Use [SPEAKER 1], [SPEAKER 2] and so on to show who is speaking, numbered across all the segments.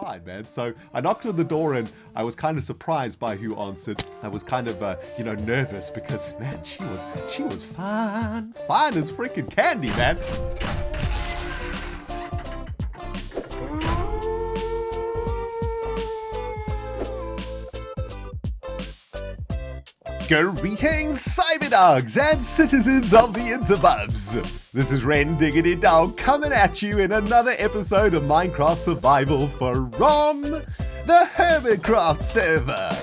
[SPEAKER 1] fine, man. So I knocked on the door and I was kind of surprised by who answered. I was kind of, nervous because, man, she was fine as freaking candy, man. Greetings, Cyberdogs and citizens of the interwebs. This is ReNDoG coming at you in another episode of Minecraft Survival from the Hermitcraft server.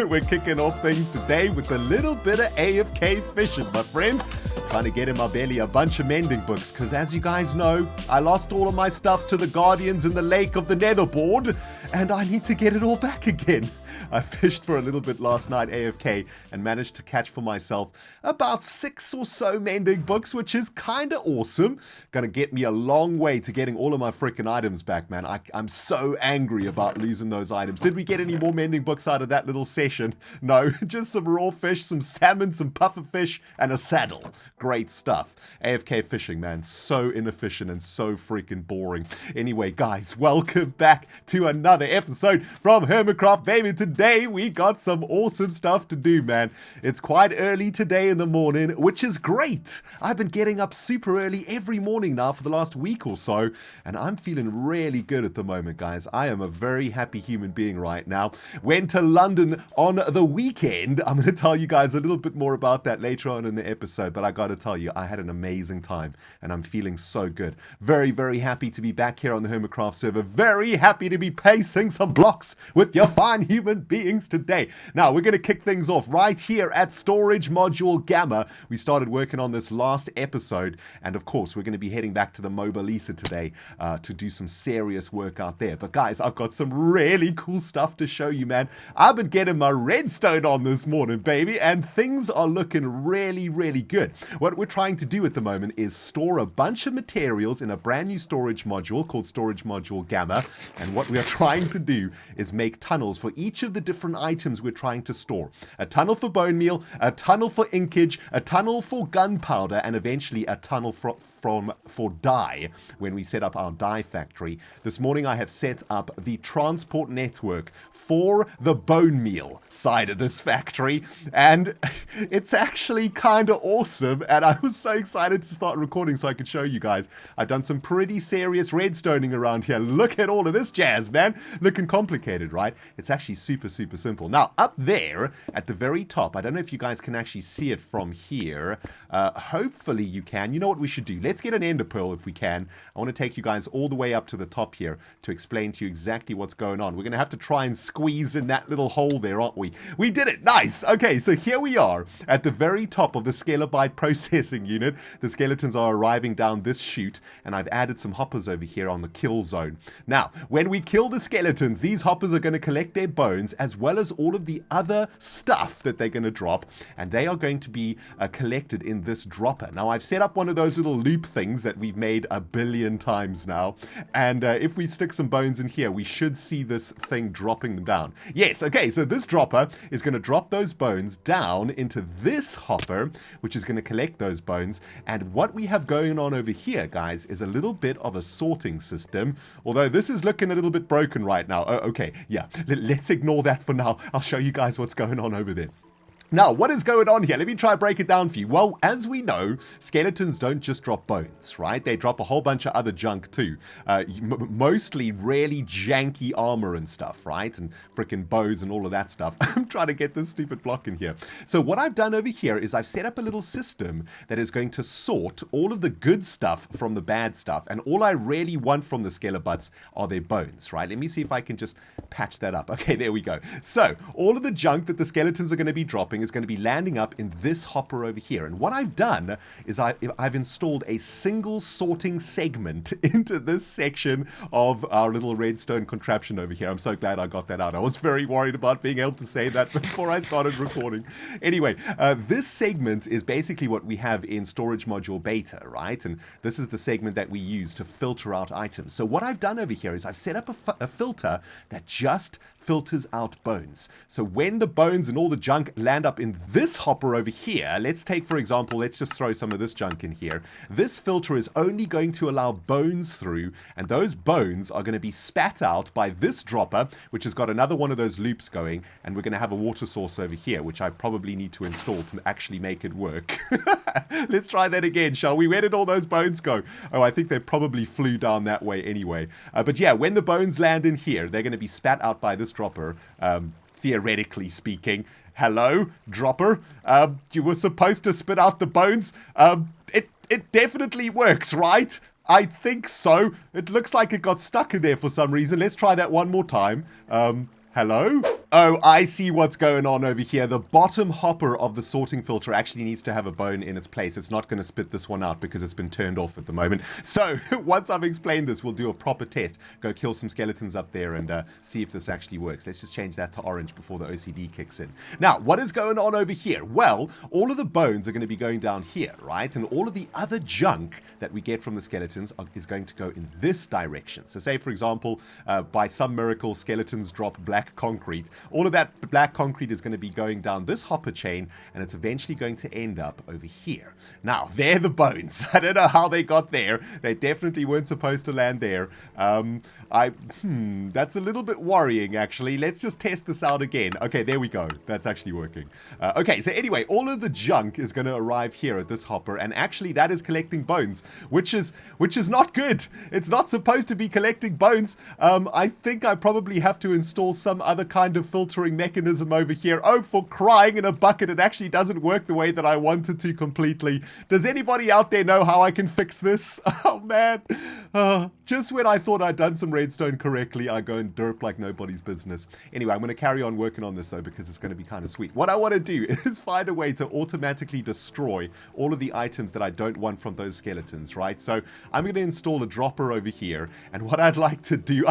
[SPEAKER 1] We're kicking off things today with a little bit of AFK fishing, my friends. Trying to get in my belly a bunch of mending books, because as you guys know, I lost all of my stuff to the Guardians in the Lake of the Netherboard, and I need to get it all back again. I fished for a little bit last night AFK and managed to catch for myself about 6 or so mending books, which is kind of awesome. Gonna get me a long way to getting all of my freaking items back, man. I'm so angry about losing those items. Did we get any more mending books out of that little session? No, just some raw fish, some salmon, some puffer fish, and a saddle. Great stuff. AFK fishing, man. So inefficient and so freaking boring. Anyway, guys, welcome back to another episode from Hermitcraft, baby. Today we got some awesome stuff to do, man. It's quite early today in the morning, which is great. I've been getting up super early every morning now for the last week or so, and I'm feeling really good at the moment, guys. I am a very happy human being right now. Went to London on the weekend. I'm going to tell you guys a little bit more about that later on in the episode, but I got to tell you, I had an amazing time, and I'm feeling so good. Very, very happy to be back here on the Hermitcraft server. Very happy to be placing some blocks with your fine human beings today. Now, we're going to kick things off right here at Storage Module Gamma. We started working on this last episode, and of course, we're going to be heading back to the Mobile Lisa today to do some serious work out there. But guys, I've got some really cool stuff to show you, man. I've been getting my redstone on this morning, baby, and things are looking really, really good. What we're trying to do at the moment is store a bunch of materials in a brand new storage module called Storage Module Gamma, and what we are trying to do is make tunnels for each of the different items we're trying to store. A tunnel for bone meal, a tunnel for inkage, a tunnel for gunpowder, and eventually a tunnel for dye when we set up our dye factory. This morning I have set up the transport network for the bone meal side of this factory, and it's actually kind of awesome, and I was so excited to start recording so I could show you guys. I've done some pretty serious redstoning around here. Look at all of this jazz, man. Looking complicated, right? It's actually super, super simple. Now, up there at the very top, I don't know if you guys can actually see it from here. Hopefully you can. You know what we should do? Let's get an ender pearl if we can. I want to take you guys all the way up to the top here to explain to you exactly what's going on. We're going to have to try and squeeze in that little hole there, aren't we? We did it. Nice. Okay, so here we are at the very top of the Scalabite processing unit. The skeletons are arriving down this chute, and I've added some hoppers over here on the kill zone. Now, when we kill the skeletons, these hoppers are going to collect their bones as well as all of the other stuff that they're going to drop, and they are going to be collected in this dropper. Now, I've set up one of those little loop things that we've made a billion times now, and if we stick some bones in here, we should see this thing dropping them down. Yes, okay, so this dropper is going to drop those bones down into this hopper, which is going to collect those bones, and what we have going on over here, guys, is a little bit of a sorting system, although this is looking a little bit broken right now. Oh, okay, yeah, let's ignore that for now. I'll show you guys what's going on over there. Now, what is going on here? Let me try and break it down for you. Well, as we know, skeletons don't just drop bones, right? They drop a whole bunch of other junk too. Mostly really janky armor and stuff, right? And freaking bows and all of that stuff. I'm trying to get this stupid block in here. So what I've done over here is I've set up a little system that is going to sort all of the good stuff from the bad stuff. And all I really want from the Skelebutts are their bones, right? Let me see if I can just patch that up. Okay, there we go. So all of the junk that the skeletons are going to be dropping is going to be landing up in this hopper over here. And what I've done is I've installed a single sorting segment into this section of our little redstone contraption over here. I'm so glad I got that out. I was very worried about being able to say that before I started recording. Anyway, this segment is basically what we have in Storage Module Beta, right? And this is the segment that we use to filter out items. So what I've done over here is I've set up a filter that just filters out bones. So when the bones and all the junk land up up in this hopper over here, let's take, for example, let's just throw some of this junk in here. This filter is only going to allow bones through, and those bones are going to be spat out by this dropper, which has got another one of those loops going, and we're going to have a water source over here, which I probably need to install to actually make it work. Let's try that again, shall we? Where did all those bones go? Oh, I think they probably flew down that way anyway. But yeah, when the bones land in here, they're going to be spat out by this dropper, theoretically speaking. Hello, dropper. You were supposed to spit out the bones. It definitely works, right? I think so. It looks like it got stuck in there for some reason. Let's try that one more time. Hello? Oh, I see what's going on over here. The bottom hopper of the sorting filter actually needs to have a bone in its place. It's not going to spit this one out because it's been turned off at the moment. So once I've explained this, we'll do a proper test. Go kill some skeletons up there and see if this actually works. Let's just change that to orange before the OCD kicks in. Now, what is going on over here? Well, all of the bones are going to be going down here, right? And all of the other junk that we get from the skeletons is going to go in this direction. So say, for example, by some miracle, skeletons drop black concrete. All of that black concrete is going to be going down this hopper chain, and it's eventually going to end up over here. Now, they're the bones. I don't know how they got there. They definitely weren't supposed to land there. That's a little bit worrying, actually. Let's just test this out again. Okay, there we go. That's actually working. Okay, so anyway, all of the junk is going to arrive here at this hopper, and actually that is collecting bones, which is not good. It's not supposed to be collecting bones. I think I probably have to install some other kind of filtering mechanism over here. Oh, for crying in a bucket, it actually doesn't work the way that I wanted to completely. Does anybody out there know how I can fix this? Oh, man. Just when I thought I'd done some redstone correctly, I go and derp like nobody's business. Anyway, I'm going to carry on working on this, though, because it's going to be kind of sweet. What I want to do is find a way to automatically destroy all of the items that I don't want from those skeletons, right? So I'm going to install a dropper over here, and what I'd like to do,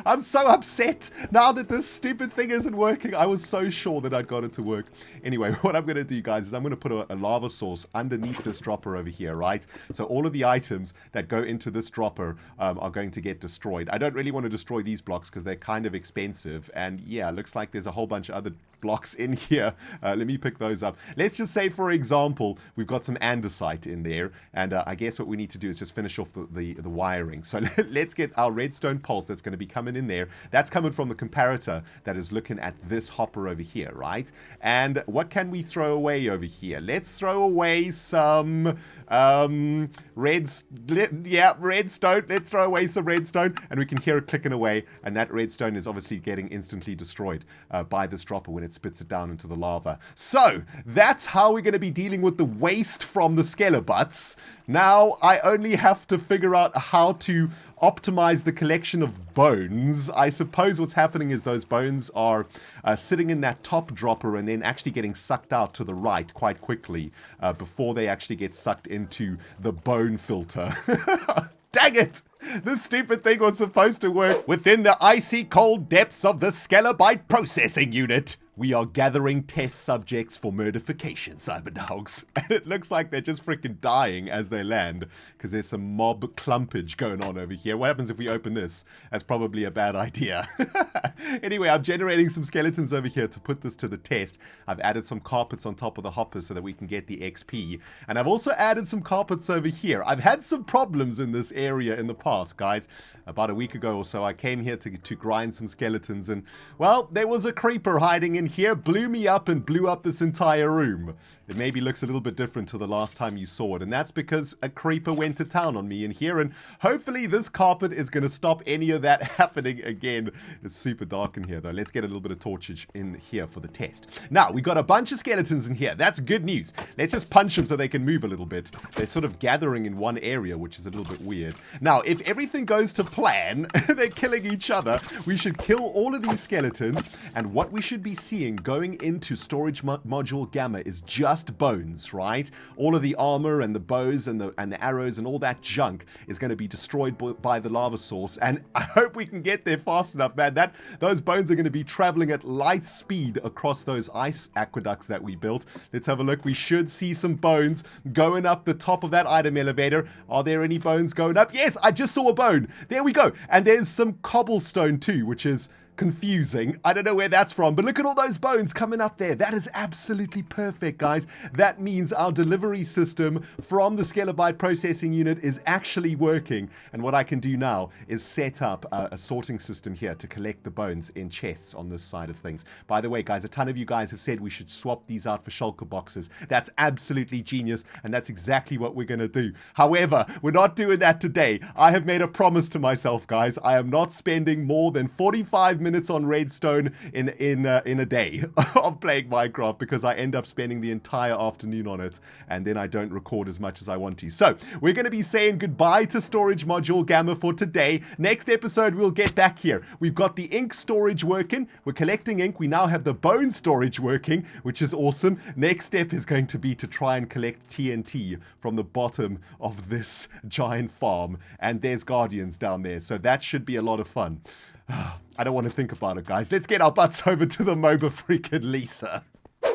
[SPEAKER 1] I'm so upset now that this stupid thing isn't working. I was so sure that I'd got it to work. Anyway, what I'm going to do, guys, is I'm going to put a lava source underneath this dropper over here, right? So all of the items that go into this dropper are going to get destroyed. I don't really want to destroy these blocks because they're kind of expensive, and yeah, looks like there's a whole bunch of other blocks in here. Let me pick those up. Let's just say, for example, we've got some andesite in there, and I guess what we need to do is just finish off the wiring. So let's get our redstone pulse that's going to be coming in there. That's coming from the comparator that is looking at this hopper over here, right? And what can we throw away over here? Let's throw away some redstone. Let's throw away some redstone, and we can hear it clicking away, and that redstone is obviously getting instantly destroyed by this dropper when it spits it down into the lava. So that's how we're going to be dealing with the waste from the skelebutts. Now I only have to figure out how to optimize the collection of bones. I suppose what's happening is those bones are sitting in that top dropper and then actually getting sucked out to the right quite quickly before they actually get sucked into the bone filter. Dang it! This stupid thing was supposed to work within the icy cold depths of the Skelebite processing unit. We are gathering test subjects for murdification, Cyberdogs. And it looks like they're just freaking dying as they land because there's some mob clumpage going on over here. What happens if we open this? That's probably a bad idea. Anyway, I'm generating some skeletons over here to put this to the test. I've added some carpets on top of the hoppers so that we can get the XP. And I've also added some carpets over here. I've had some problems in this area in the past, guys. About a week ago or so, I came here to grind some skeletons, and, well, there was a creeper hiding in here, blew me up and blew up this entire room. It maybe looks a little bit different to the last time you saw it, and that's because a creeper went to town on me in here, and hopefully this carpet is going to stop any of that happening again. It's super dark in here, though. Let's get a little bit of torchage in here for the test. Now, we got a bunch of skeletons in here. That's good news. Let's just punch them so they can move a little bit. They're sort of gathering in one area, which is a little bit weird. Now, if everything goes to plan, they're killing each other, we should kill all of these skeletons, and what we should be seeing going into storage module gamma is just bones, right? All of the armor and the bows and the arrows and all that junk is going to be destroyed by the lava source, and I hope we can get there fast enough, man. Those bones are going to be traveling at light speed across those ice aqueducts that we built. Let's have a look. We should see some bones going up the top of that item elevator. Are there any bones going up? Yes, I just saw a bone. There we go. And there's some cobblestone too, which is confusing. I don't know where that's from, but look at all those bones coming up there. That is absolutely perfect, guys. That means our delivery system from the Skelebyte processing unit is actually working. And what I can do now is set up a sorting system here to collect the bones in chests on this side of things. By the way, guys, a ton of you guys have said we should swap these out for shulker boxes. That's absolutely genius, and that's exactly what we're going to do. However, we're not doing that today. I have made a promise to myself, guys. I am not spending more than 45 minutes on redstone in a day of playing Minecraft, because I end up spending the entire afternoon on it, and then I don't record as much as I want to. So we're going to be saying goodbye to storage module Gamma for today. Next episode, we'll get back here. We've got the ink storage working. We're collecting ink. We now have the bone storage working, which is awesome. Next step is going to be to try and collect TNT from the bottom of this giant farm. And there's guardians down there, so that should be a lot of fun. I don't want to think about it, guys. Let's get our butts over to the MOBA freaking Lisa.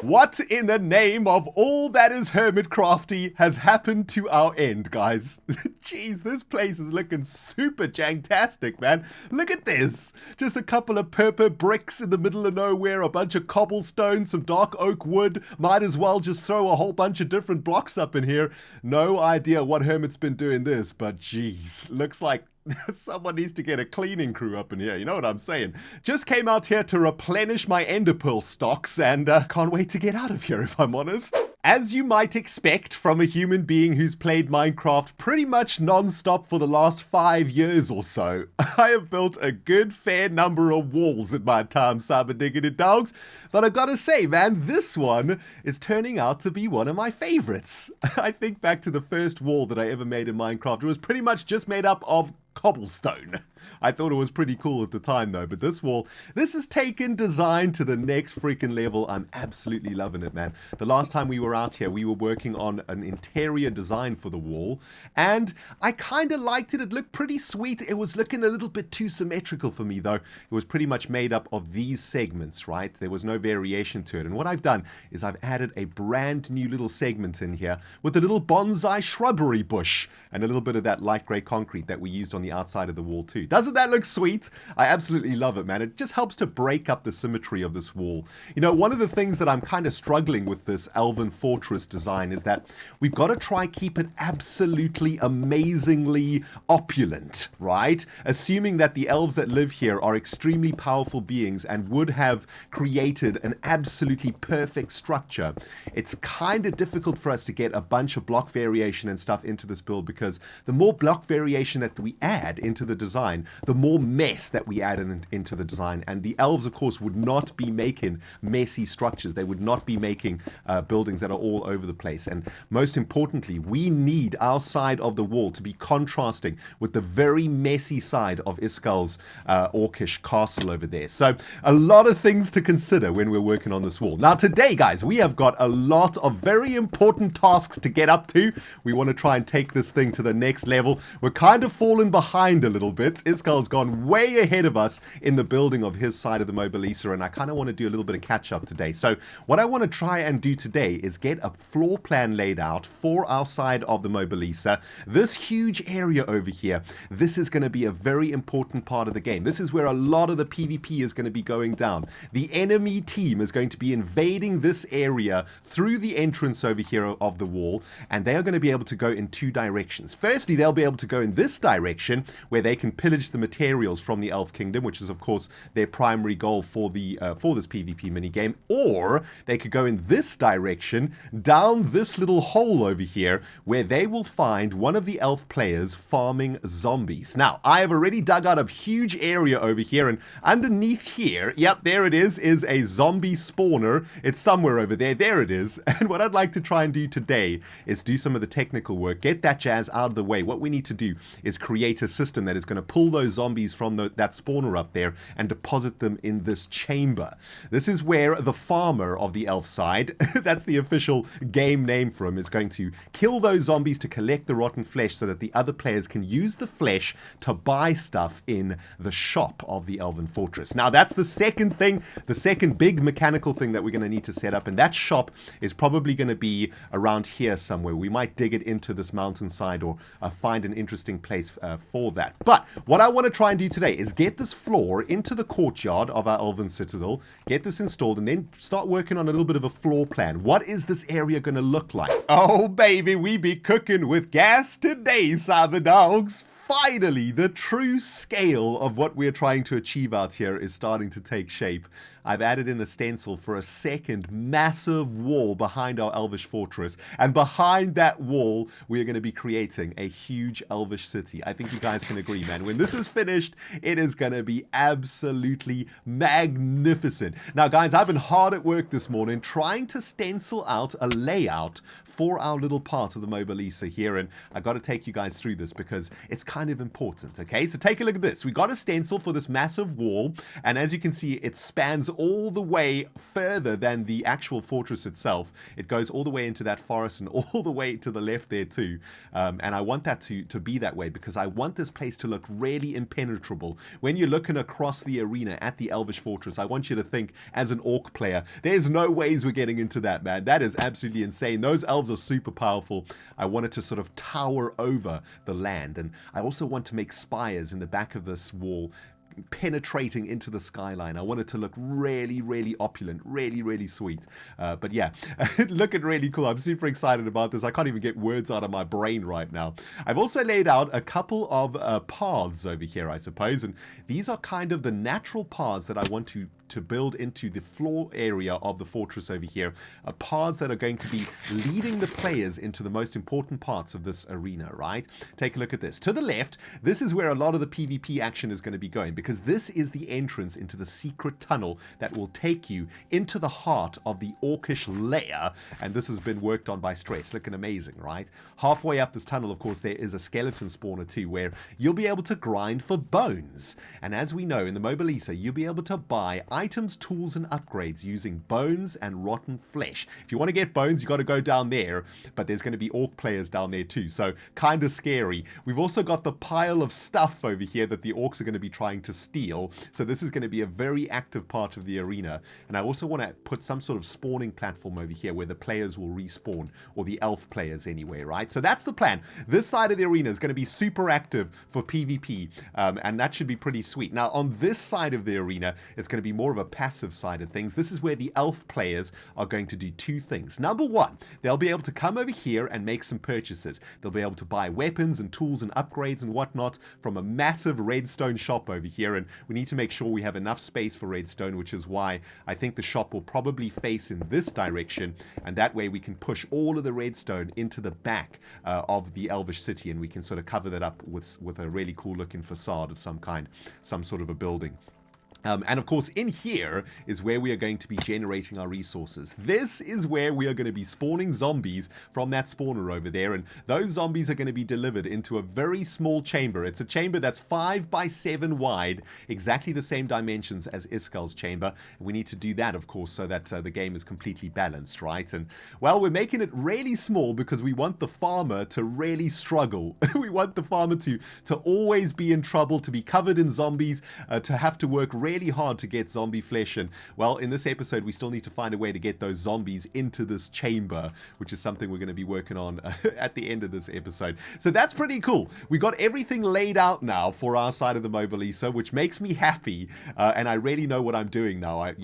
[SPEAKER 1] What in the name of all that is Hermitcrafty has happened to our end, guys? Jeez, this place is looking super janktastic, man. Look at this. Just a couple of purple bricks in the middle of nowhere, a bunch of cobblestone, some dark oak wood. Might as well just throw a whole bunch of different blocks up in here. No idea what Hermit's been doing this, but jeez, looks like someone needs to get a cleaning crew up in here. You know what I'm saying? Just came out here to replenish my ender pearl stocks, and can't wait to get out of here, if I'm honest. As you might expect from a human being who's played Minecraft pretty much non-stop for the last 5 years or so, I have built a good fair number of walls in my time, Cyberdog Dogs. But I gotta say, man, this one is turning out to be one of my favorites. I think back to the first wall that I ever made in Minecraft. It was pretty much just made up of cobblestone. I thought it was pretty cool at the time though, but this wall, this has taken design to the next freaking level. I'm absolutely loving it, man. The last time we were out here, we were working on an interior design for the wall, and I kind of liked it. It looked pretty sweet. It was looking a little bit too symmetrical for me though. It was pretty much made up of these segments, right? There was no variation to it, and what I've done is I've added a brand new little segment in here with a little bonsai shrubbery bush and a little bit of that light grey concrete that we used on the outside of the wall too. Doesn't that look sweet? I absolutely love it, man. It just helps to break up the symmetry of this wall. You know, one of the things that I'm kind of struggling with this Elvin Fortress design is that we've got to try keep it absolutely amazingly opulent, right? Assuming that the elves that live here are extremely powerful beings and would have created an absolutely perfect structure. It's kind of difficult for us to get a bunch of block variation and stuff into this build, because the more block variation that we add into the design, the more mess that we add into the design. And the elves, of course, would not be making messy structures. They would not be making buildings that are all over the place. And most importantly, we need our side of the wall to be contrasting with the very messy side of Iskal's orcish castle over there. So a lot of things to consider when we're working on this wall. Now today, guys, we have got a lot of very important tasks to get up to. We want to try and take this thing to the next level. We're kind of fallen behind a little bit. Iskal's gone way ahead of us in the building of his side of the Mobile Lisa, and I kind of want to do a little bit of catch up today. So what I want to try and do today is get a floor plan laid out for our side of the Mobile Lisa. This huge area over here, this is going to be a very important part of the game. This is where a lot of the PvP is going to be going down. The enemy team is going to be invading this area through the entrance over here of the wall, and they are going to be able to go in two directions. Firstly, they'll be able to go in this direction where they can pillage the materials from the Elf Kingdom, which is of course their primary goal for the for this PvP minigame, or they could go in this direction down this little hole over here where they will find one of the elf players farming zombies. Now, I have already dug out a huge area over here, and underneath here, yep, there it is a zombie spawner. It's somewhere over there. There it is. And what I'd like to try and do today is do some of the technical work, get that jazz out of the way. What we need to do is create a system that is going to pull those zombies from that spawner up there and deposit them in this chamber. This is where the farmer of the elf side, that's the official game name for him, is going to kill those zombies to collect the rotten flesh so that the other players can use the flesh to buy stuff in the shop of the Elvin Fortress. Now, that's the second thing, the second big mechanical thing that we're going to need to set up, and that shop is probably going to be around here somewhere. We might dig it into this mountainside or find an interesting place for that. But what I want to try and do today is get this floor into the courtyard of our Elven Citadel, get this installed, and then start working on a little bit of a floor plan. What is this area going to look like? Oh, baby, we be cooking with gas today, Cyberdogs. Finally, the true scale of what we're trying to achieve out here is starting to take shape. I've added in a stencil for a second massive wall behind our Elvish Fortress. And behind that wall, we are going to be creating a huge Elvish city. I think you guys can agree, man. When this is finished, it is going to be absolutely magnificent. Now, guys, I've been hard at work this morning trying to stencil out a layout for our little part of the Mobile Lisa here, and I got to take you guys through this because it's kind of important, okay? So take a look at this. We got a stencil for this massive wall, and as you can see, it spans all the way further than the actual fortress itself. It goes all the way into that forest and all the way to the left there too, and I want that to be that way because I want this place to look really impenetrable. When you're looking across the arena at the Elvish Fortress, I want you to think as an orc player, there's no ways we're getting into that, man. That is absolutely insane. Those elves are super powerful. I want it to sort of tower over the land, and I also want to make spires in the back of this wall penetrating into the skyline. I want it to look really, really opulent, really, really sweet. But yeah, looking really cool. I'm super excited about this. I can't even get words out of my brain right now. I've also laid out a couple of paths over here, I suppose, and these are kind of the natural paths that I want to build into the floor area of the fortress over here, paths that are going to be leading the players into the most important parts of this arena, right? Take a look at this. To the left, this is where a lot of the PvP action is going to be going, because this is the entrance into the secret tunnel that will take you into the heart of the orcish lair, and this has been worked on by Stress. Looking amazing, right? Halfway up this tunnel, of course, there is a skeleton spawner too, where you'll be able to grind for bones, and as we know, in the Mobile Lisa, you'll be able to buy items, tools, and upgrades using bones and rotten flesh. If you want to get bones, you got to go down there, but there's going to be orc players down there too, so kind of scary. We've also got the pile of stuff over here that the orcs are going to be trying to steal, so this is going to be a very active part of the arena. And I also want to put some sort of spawning platform over here where the players will respawn, or the elf players anyway, right? So that's the plan. This side of the arena is going to be super active for PvP, and that should be pretty sweet. Now on this side of the arena, it's going to be more of a passive side of things. This is where the elf players are going to do two things. Number one, they'll be able to come over here and make some purchases. They'll be able to buy weapons and tools and upgrades and whatnot from a massive redstone shop over here, and we need to make sure we have enough space for redstone, which is why I think the shop will probably face in this direction, and that way we can push all of the redstone into the back of the Elvish city, and we can sort of cover that up with a really cool looking facade of some kind, some sort of a building. And of course, in here is where we are going to be generating our resources. This is where we are going to be spawning zombies from that spawner over there, and those zombies are going to be delivered into a very small chamber. It's a chamber that's 5 by 7 wide, exactly the same dimensions as Iskal's chamber. We need to do that, of course, so that the game is completely balanced, right? And, well, we're making it really small because we want the farmer to really struggle. We want the farmer to always be in trouble, to be covered in zombies, to have to work really hard to get zombie flesh, and well, in this episode we still need to find a way to get those zombies into this chamber, which is something we're going to be working on at the end of this episode. So that's pretty cool. We got everything laid out now for our side of the Mobile Lisa, which makes me happy, and I really know what I'm doing now.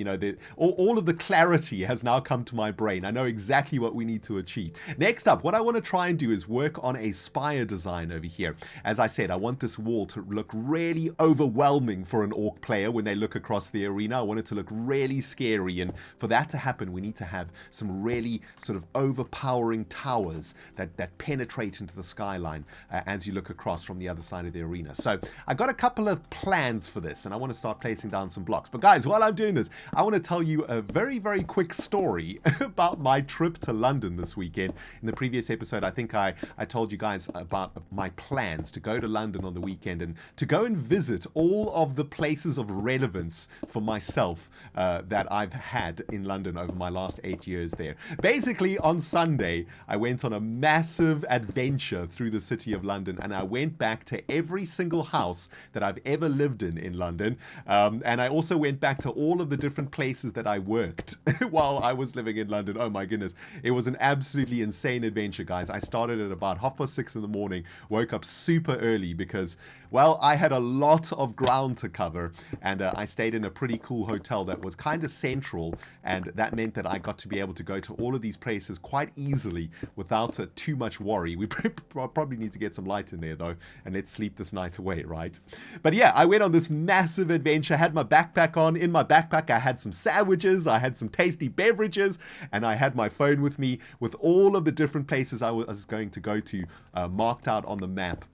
[SPEAKER 1] All of the clarity has now come to my brain. I know exactly what we need to achieve. Next up, what I want to try and do is work on a spire design over here. As I said, I want this wall to look really overwhelming for an orc player when they look across the arena. I want it to look really scary, and for that to happen we need to have some really sort of overpowering towers that penetrate into the skyline as you look across from the other side of the arena. So I got a couple of plans for this, and I want to start placing down some blocks. But guys, while I'm doing this, I want to tell you a very, very quick story about my trip to London this weekend. In the previous episode, I think I told you guys about my plans to go to London on the weekend and to go and visit all of the places of relevance relevance for myself that I've had in London over my last 8 years there. Basically, on Sunday, I went on a massive adventure through the city of London, and I went back to every single house that I've ever lived in London. And I also went back to all of the different places that I worked while I was living in London. Oh my goodness. It was an absolutely insane adventure, guys. I started at about 6:30 in the morning, woke up super early because, well, I had a lot of ground to cover, and I stayed in a pretty cool hotel that was kind of central, and that meant that I got to be able to go to all of these places quite easily without too much worry. We probably need to get some light in there, though, and let's sleep this night away, right? But yeah, I went on this massive adventure, had my backpack on. In my backpack, I had some sandwiches, I had some tasty beverages, and I had my phone with me with all of the different places I was going to go to marked out on the map.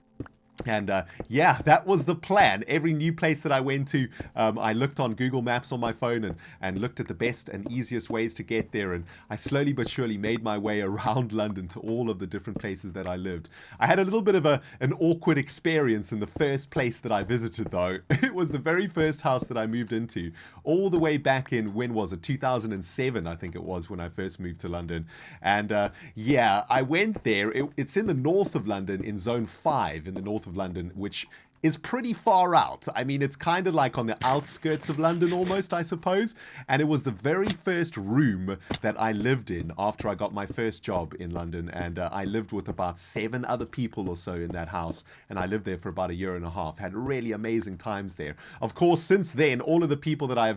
[SPEAKER 1] And yeah, that was the plan. Every new place that I went to, I looked on Google Maps on my phone and looked at the best and easiest ways to get there. And I slowly but surely made my way around London to all of the different places that I lived. I had a little bit of an awkward experience in the first place that I visited, though. It was the very first house that I moved into, all the way back in, when was it? 2007, I think it was, when I first moved to London. And yeah, I went there. It's in the north of London, in Zone 5, in the north of London, which is pretty far out. I mean, it's kind of like on the outskirts of London almost, I suppose. And it was the very first room that I lived in after I got my first job in London. And I lived with about 7 other people or so in that house. And I lived there for about a year and a half. Had really amazing times there. Of course, since then, all of the people that I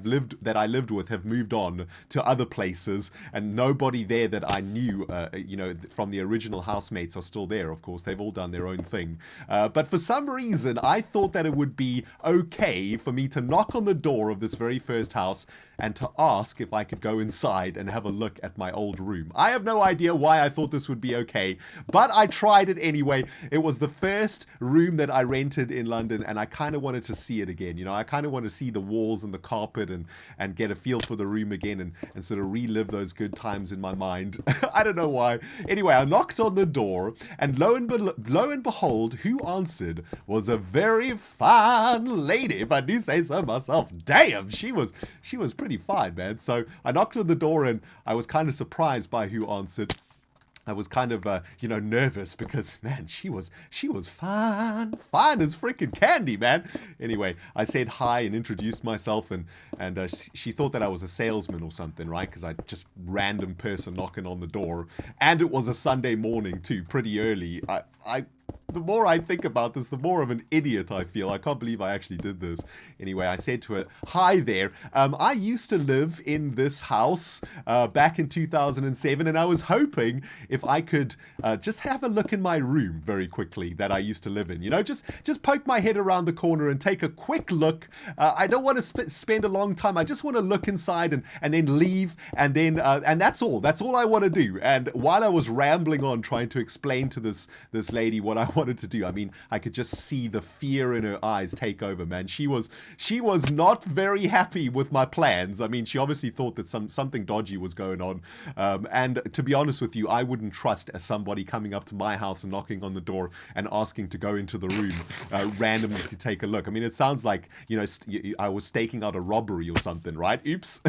[SPEAKER 1] lived with have moved on to other places. And nobody there that I knew, you know, from the original housemates are still there. Of course, they've all done their own thing. But for some reason, I thought that it would be okay for me to knock on the door of this very first house and to ask if I could go inside and have a look at my old room. I have no idea why I thought this would be okay, but I tried it anyway. It was the first room that I rented in London, and I kind of wanted to see it again. You know, I kind of want to see the walls and the carpet and get a feel for the room again and sort of relive those good times in my mind. I don't know why. Anyway, I knocked on the door, and lo and behold, who answered was a very fine lady, if I do say so myself. Damn, she was pretty fine, man. So I knocked on the door, and I was kind of surprised by who answered. I was kind of, you know, nervous because, man, she was fine as freaking candy, man. Anyway, I said hi and introduced myself, and she thought that I was a salesman or something, right? Because I just random person knocking on the door, and it was a Sunday morning too, pretty early. The more I think about this, the more of an idiot I feel. I can't believe I actually did this. Anyway, I said to her, hi there. I used to live in this house back in 2007, and I was hoping if I could just have a look in my room very quickly that I used to live in. You know, just poke my head around the corner and take a quick look. I don't want to spend a long time. I just want to look inside and then leave, and then and that's all. That's all I want to do. And while I was rambling on trying to explain to this lady what I wanted to do, I mean, I could just see the fear in her eyes take over, man. She was not very happy with my plans. I mean, she obviously thought that something dodgy was going on. And to be honest with you, I wouldn't trust somebody coming up to my house and knocking on the door and asking to go into the room randomly to take a look. I mean, it sounds like, you know, I was staking out a robbery or something, right? Oops.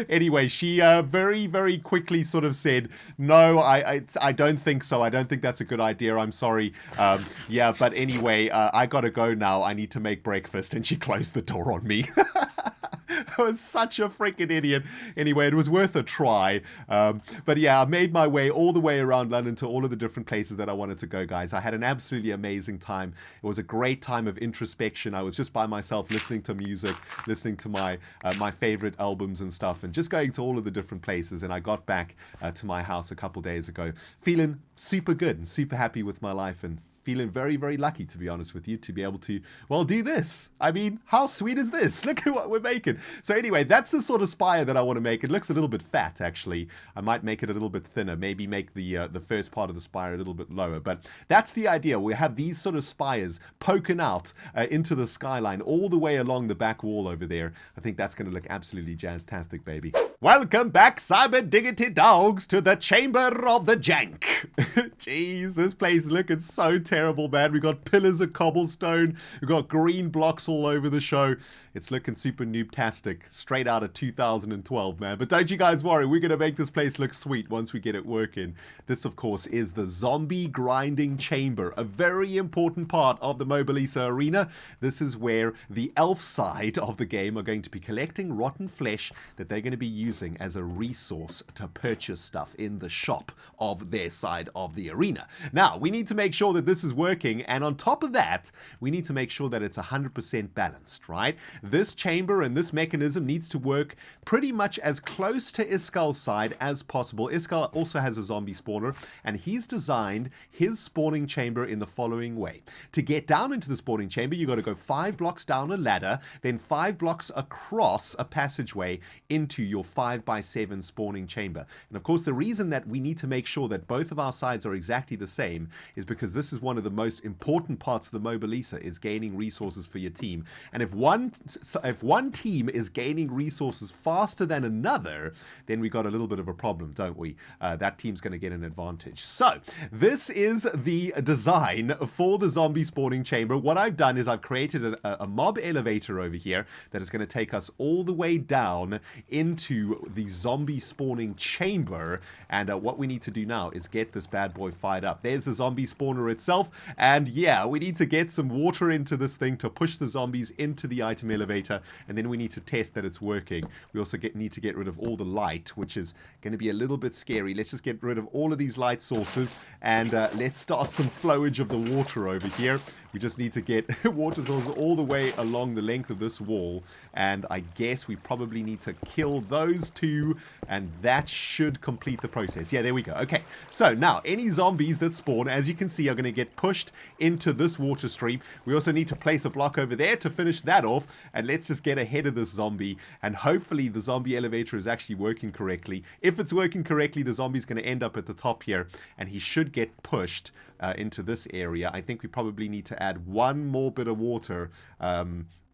[SPEAKER 1] Anyway, she very, very quickly sort of said, no, I don't think so. I don't think that's a good idea. I'm sorry. Yeah, but anyway, I gotta go now. I need to make breakfast. And she closed the door on me. I was such a freaking idiot. Anyway, it was worth a try. But yeah, I made my way all the way around London to all of the different places that I wanted to go, guys. I had an absolutely amazing time. It was a great time of introspection. I was just by myself listening to music, listening to my favorite albums and stuff, and just going to all of the different places. And I got back to my house a couple days ago, feeling super good and super happy with my life, and feeling very, very lucky, to be honest with you, to be able to, well, do this. I mean, how sweet is this? Look at what we're making. So anyway, that's the sort of spire that I want to make. It looks a little bit fat, actually. I might make it a little bit thinner, maybe make the first part of the spire a little bit lower. But that's the idea. We have these sort of spires poking out into the skyline all the way along the back wall over there. I think that's going to look absolutely jazz-tastic, baby. Welcome back, cyber diggity dogs, to the chamber of the jank. Jeez, this place is looking so terrible. terrible, man. We got pillars of cobblestone. We got green blocks all over the show. It's looking super noob-tastic, straight out of 2012, man. But don't you guys worry, we're going to make this place look sweet once we get it working. This, of course, is the zombie grinding chamber, a very important part of the Mobilisa arena. This is where the elf side of the game are going to be collecting rotten flesh that they're going to be using as a resource to purchase stuff in the shop of their side of the arena. Now, we need to make sure that this is working, and on top of that, we need to make sure that it's 100% balanced, right? This chamber and this mechanism needs to work pretty much as close to Iskal's side as possible. Iskal also has a zombie spawner, and he's designed his spawning chamber in the following way. To get down into the spawning chamber, you got to go 5 blocks down a ladder, then 5 blocks across a passageway into your 5x7 spawning chamber. And of course, the reason that we need to make sure that both of our sides are exactly the same is because this is one of the most important parts of the Mobilisa, is gaining resources for your team. And if one team is gaining resources faster than another, then we got a little bit of a problem, don't we? That team's going to get an advantage. So this is the design for the zombie spawning chamber. What I've done is I've created a mob elevator over here that is going to take us all the way down into the zombie spawning chamber. And what we need to do now is get this bad boy fired up. There's the zombie spawner itself. And yeah, we need to get some water into this thing to push the zombies into the item elevator. And then we need to test that it's working. We also need to get rid of all the light, which is going to be a little bit scary. Let's just get rid of all of these light sources, and let's start some flowage of the water over here. We just need to get water sources all the way along the length of this wall, and I guess we probably need to kill those two, and that should complete the process. Yeah, there we go. Okay, so now any zombies that spawn, as you can see, are going to get pushed into this water stream. We also need to place a block over there to finish that off, and let's just get ahead of this zombie, and hopefully the zombie elevator is actually working correctly. If it's working correctly, the zombie's going to end up at the top here, and he should get pushed into this area. I think we probably need to add one more bit of water.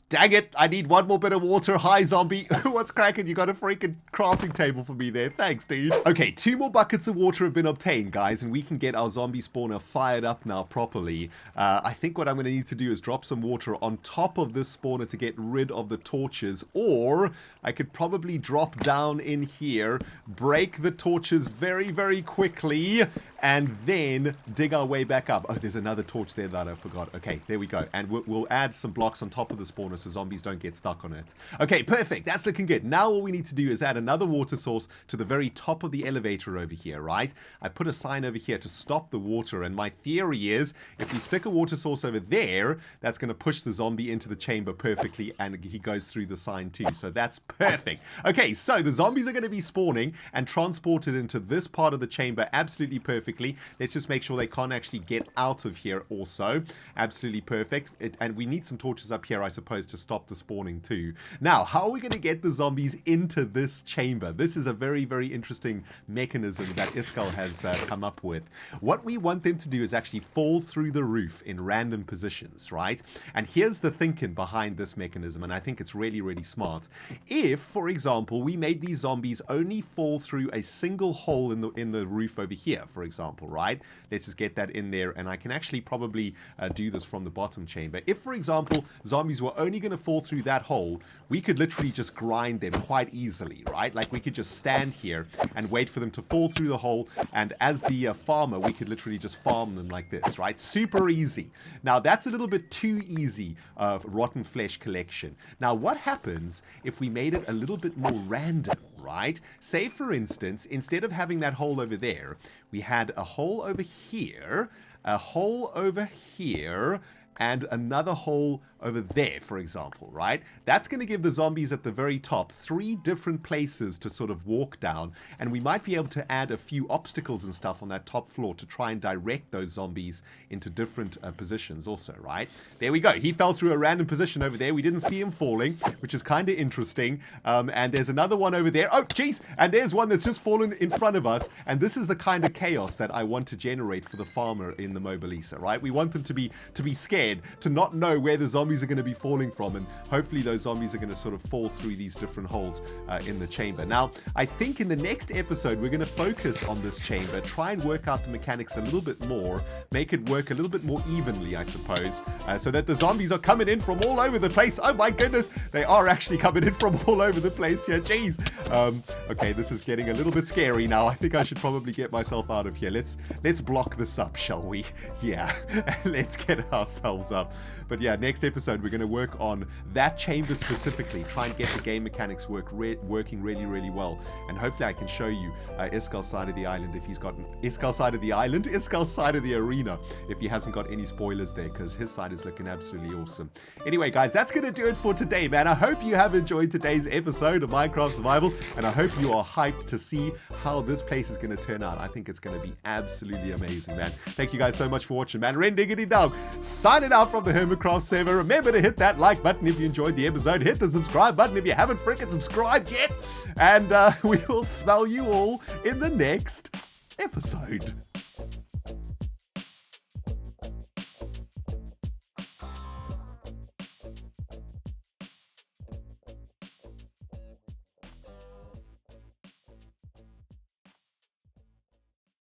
[SPEAKER 1] Dang it, I need one more bit of water. Hi, zombie. What's cracking? You got a freaking crafting table for me there. Thanks, dude. Okay, 2 more buckets of water have been obtained, guys, and we can get our zombie spawner fired up now properly. I think what I'm going to need to do is drop some water on top of this spawner to get rid of the torches, or I could probably drop down in here, break the torches very, very quickly, and then dig our way back up. Oh, there's another torch there that I forgot. Okay, there we go. And we'll add some blocks on top of the spawner so zombies don't get stuck on it. Okay, perfect. That's looking good. Now all we need to do is add another water source to the very top of the elevator over here, right? I put a sign over here to stop the water, and my theory is if we stick a water source over there, that's going to push the zombie into the chamber perfectly, and he goes through the sign too. So that's perfect. Okay, so the zombies are going to be spawning and transported into this part of the chamber absolutely perfectly. Let's just make sure they can't actually get out of here also. Absolutely perfect. And we need some torches up here, I suppose, to stop the spawning too. Now, how are we going to get the zombies into this chamber? This is a very, very interesting mechanism that Iskal has come up with. What we want them to do is actually fall through the roof in random positions, right? And here's the thinking behind this mechanism, and I think it's really, really smart. If, for example, we made these zombies only fall through a single hole in the roof over here, for example, right? Let's just get that in there, and I can actually probably do this from the bottom chamber. If, for example, zombies were only going to fall through that hole, we could literally just grind them quite easily, right? Like we could just stand here and wait for them to fall through the hole, and as the farmer, we could literally just farm them like this, right? Super easy. Now, that's a little bit too easy of rotten flesh collection. Now, what happens if we made it a little bit more random, right? Say, for instance, instead of having that hole over there, we had a hole over here, a hole over here, and another hole over there, for example, right? That's going to give the zombies at the very top 3 different places to sort of walk down, and we might be able to add a few obstacles and stuff on that top floor to try and direct those zombies into different positions also, right? There we go. He fell through a random position over there. We didn't see him falling, which is kind of interesting. And there's another one over there. Oh, jeez! And there's one that's just fallen in front of us, and this is the kind of chaos that I want to generate for the farmer in the Mobilisa, right? We want them to be scared scared to not know where the zombies are going to be falling from, and hopefully those zombies are going to sort of fall through these different holes in the chamber. Now, I think in the next episode, we're going to focus on this chamber, try and work out the mechanics a little bit more, make it work a little bit more evenly, I suppose, so that the zombies are coming in from all over the place. Oh my goodness, they are actually coming in from all over the place here. Jeez. Okay, this is getting a little bit scary now. I think I should probably get myself out of here. Let's block this up, shall we? Yeah, let's get ourselves up. But yeah, next episode, we're going to work on that chamber specifically, try and get the game mechanics working really, really well. And hopefully I can show you Iskal's side of the island if he's got Iskal's side of the island, Iskal's side of the arena, if he hasn't got any spoilers there, because his side is looking absolutely awesome. Anyway, guys, that's going to do it for today, man. I hope you have enjoyed today's episode of Minecraft Survival, and I hope you are hyped to see how this place is going to turn out. I think it's going to be absolutely amazing, man. Thank you guys so much for watching, man. ReNDoG signing out from the Hermitcraft server. Remember to hit that like button if you enjoyed the episode. Hit the subscribe button if you haven't freaking subscribed yet. And we will smell you all in the next episode.